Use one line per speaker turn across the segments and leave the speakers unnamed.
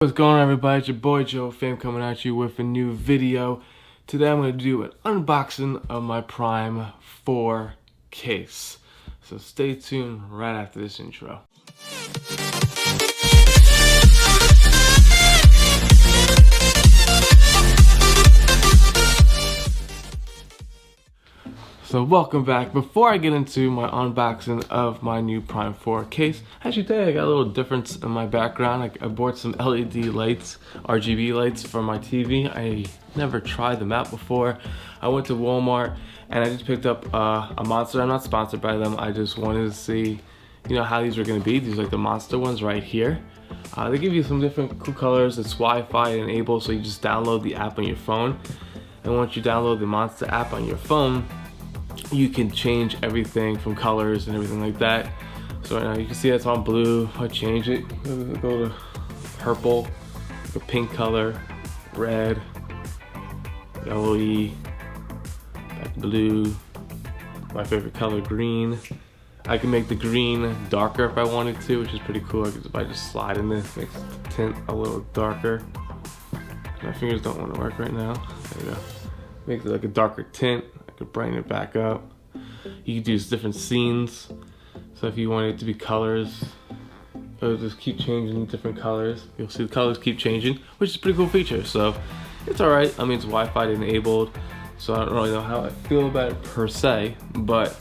What's going on, everybody? It's your boy Joe Fam coming at you with a new video. Today I'm going to do an unboxing of my Prime 4 case. So stay tuned right after this intro. So welcome back. Before I get into my unboxing of my new Prime 4 case, actually today I got a little difference in my background. I bought some LED lights, RGB lights for my TV. I never tried them out before. I went to Walmart and I just picked up a Monster. I'm not sponsored by them. I just wanted to see, how these were going to be. These are like the Monster ones right here. They give you some different cool colors. It's Wi-Fi enabled, so you just download the app on your phone. And once you download the Monster app on your phone, you can change everything from colors and everything like that. So right now you can see it's on blue. If I change it, go to purple, like a pink color, red, yellowy, back blue, my favorite color, green. I can make the green darker if I wanted to, which is pretty cool. If I just slide in this, makes the tint a little darker. My fingers don't want to work right now. There you go. Makes it like a darker tint. Could brighten it back up. You could use different scenes. So if you want it to be colors, it'll just keep changing different colors. You'll see the colors keep changing, which is a pretty cool feature. So it's alright. I mean, it's Wi-Fi enabled, so I don't really know how I feel about it per se, but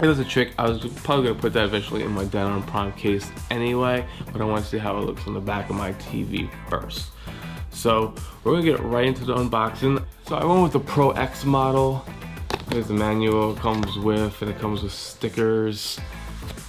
it was a trick. I was probably gonna put that eventually in my Denon Prime case anyway, but I want to see how it looks on the back of my TV first. So we're gonna get right into the unboxing. So I went with the ProX model. There's the manual it comes with, and it comes with stickers.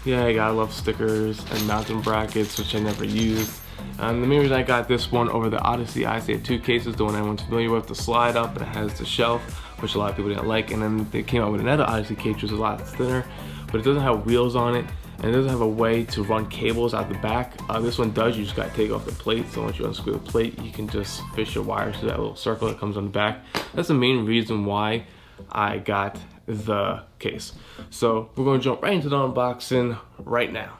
Yeah, I love stickers and mounting brackets, which I never used. And the main reason I got this one over the Odyssey, I had two cases, the one everyone's familiar with, the slide up, and it has the shelf, which a lot of people didn't like. And then they came out with another Odyssey case, which was a lot thinner, but it doesn't have wheels on it. And it doesn't have a way to run cables out the back. This one does. You just gotta take off the plate. So once you unscrew the plate, you can just fish your wires through that little circle that comes on the back. That's the main reason why I got the case. So we're gonna jump right into the unboxing right now.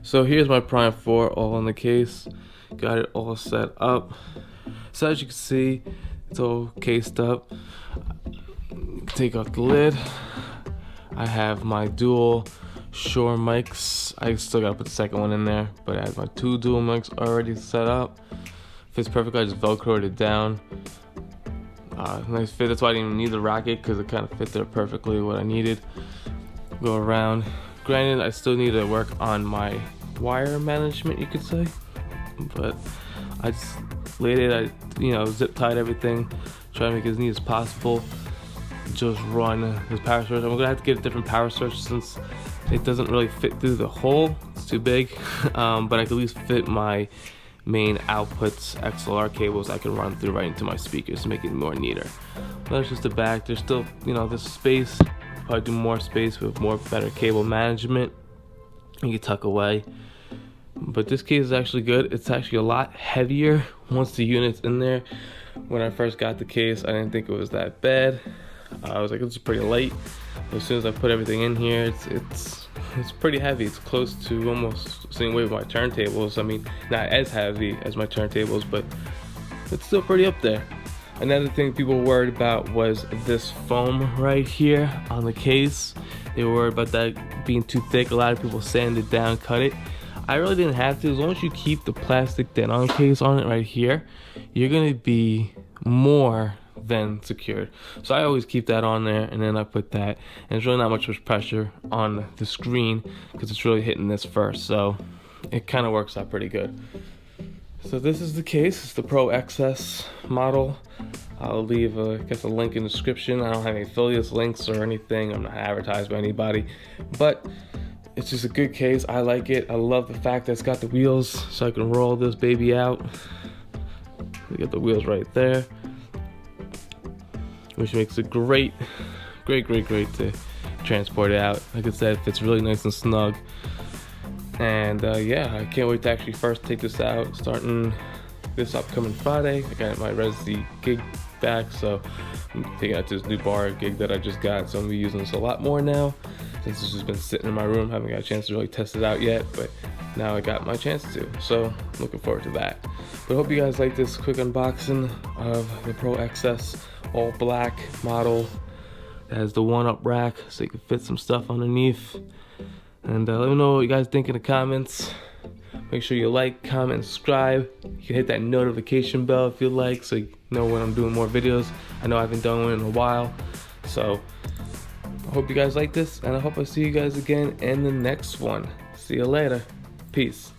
So here's my Prime 4 all in the case. Got it all set up. So as you can see, it's all cased up. Take off the lid. I have my dual Shure mics. I still gotta put the second one in there, but I have my two dual mics already set up. Fits perfectly. I just velcroed it down. Nice fit. That's why I didn't even need the racket, because it kind of fit there perfectly what I needed. Go around. Granted, I still need to work on my wire management, you could say, but I just laid it. I zip tied everything, try to make it as neat as possible. Just run this power source. I'm gonna have to get a different power source since it doesn't really fit through the hole. It's too big, but I can at least fit my main outputs, XLR cables I can run through right into my speakers to make it more neater. But that's just the back. There's still, you know, there's space. Probably do more space with more better cable management. You can tuck away. But this case is actually good. It's actually a lot heavier once the unit's in there. When I first got the case, I didn't think it was that bad. I was like, this is pretty light. But as soon as I put everything in here, it's pretty heavy. It's close to almost the same weight with my turntables. I mean, not as heavy as my turntables, but it's still pretty up there. Another thing people were worried about was this foam right here on the case. They were worried about that being too thick. A lot of people sanded it down, cut it. I really didn't have to. As long as you keep the plastic Denon case on it right here, you're gonna be more than secured. So I always keep that on there, and then I put that, and there's really not much pressure on the screen because it's really hitting this first, so it kind of works out pretty good. So this is the case. It's the Pro XS model. I'll leave I guess a link in the description. I don't have any affiliates links or anything. I'm not advertised by anybody, but it's just a good case. I like it. I love the fact that it's got the wheels, so I can roll this baby out. We got the wheels right there, which makes it great to transport it out. Like I said, it fits really nice and snug. And yeah, I can't wait to actually first take this out starting this upcoming Friday. I got my residency gig back, so I'm taking it out to this new bar gig that I just got, so I'm gonna be using this a lot more now, since it's just been sitting in my room. Haven't got a chance to really test it out yet, but now I got my chance to, so looking forward to that. But I hope you guys like this quick unboxing of the Pro XS all black model. It has the one-up rack, so you can fit some stuff underneath. And let me know what you guys think in the comments. Make sure you like, comment, and subscribe. You can hit that notification bell if you like, so you know when I'm doing more videos. I know I haven't done one in a while, so I hope you guys like this, and I hope I see you guys again in the next one. See you later. Peace.